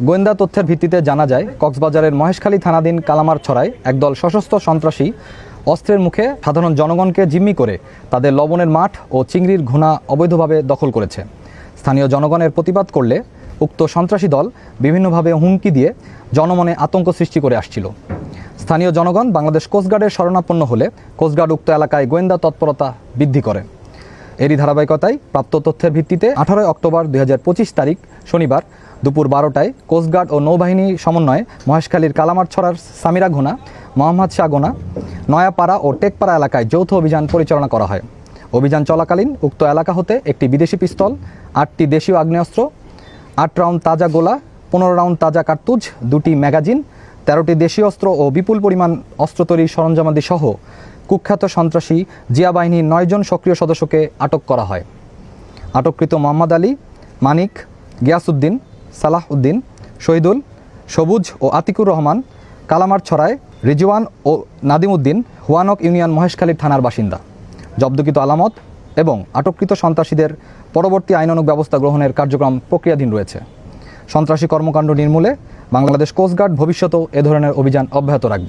গোয়েন্দা তথ্যের ভিত্তিতে জানা যায়, কক্সবাজারের মহেশখালী থানাধীন কালামারছড়ায় একদল সশস্ত্র সন্ত্রাসী অস্ত্রের মুখে সাধারণ জনগণকে জিম্মি করে তাদের লবণের মাঠ ও চিংড়ির ঘুনা অবৈধভাবে দখল করেছে। স্থানীয় জনগণের প্রতিবাদ করলে উক্ত সন্ত্রাসী দল বিভিন্নভাবে হুমকি দিয়ে জনমনে আতঙ্ক সৃষ্টি করে আসছিল। স্থানীয় জনগণ বাংলাদেশ কোস্টগার্ডের শরণাপন্ন হলে কোস্টগার্ড উক্ত এলাকায় গোয়েন্দা তৎপরতা বৃদ্ধি করে। এরই ধারাবাহিকতায় প্রাপ্ত তথ্যের ভিত্তিতে 18 অক্টোবর 2025 তারিখ শনিবার দুপুর 12টায় কোস্টগার্ড ও নৌবাহিনী সমন্বয়ে মহেশখালীর কালামারছড়ার সামিরা ঘোনা, মোহাম্মদ শাহ গোনা, নয়াপাড়া ও টেকপাড়া এলাকায় যৌথ অভিযান পরিচালনা করা হয়। অভিযান চলাকালীন উক্ত এলাকা হতে একটি বিদেশি পিস্তল, 8টি দেশীয় আগ্নেয়াস্ত্র, 8 রাউন্ড তাজা গোলা, 15 রাউন্ড তাজা কার্তুজ, 2টি ম্যাগাজিন, 13টি দেশীয় অস্ত্র ও বিপুল পরিমাণ অস্ত্র তৈরির সরঞ্জামাদি সহ কুখ্যাত সন্ত্রাসী জিয়া বাহিনীর 9 জন সক্রিয় সদস্যকে আটক করা হয়। আটককৃত মোহাম্মদ আলী, মানিক, গিয়াসউদ্দিন, সালাহ উদ্দিন, শহীদুল, সবুজ ও আতিকুর রহমান কালামারছড়ায় রিজওয়ান ও নাদিম উদ্দিন হুয়ানক ইউনিয়ন মহেশখালীর থানার বাসিন্দা। জব্দকৃত আলামত এবং আটককৃত সন্ত্রাসীদের পরবর্তী আইনানুগ ব্যবস্থা গ্রহণের কার্যক্রম প্রক্রিয়াধীন রয়েছে। সন্ত্রাসী কর্মকাণ্ড নির্মূলে বাংলাদেশ কোস্টগার্ড ভবিষ্যতেও এ ধরনের অভিযান অব্যাহত রাখবে।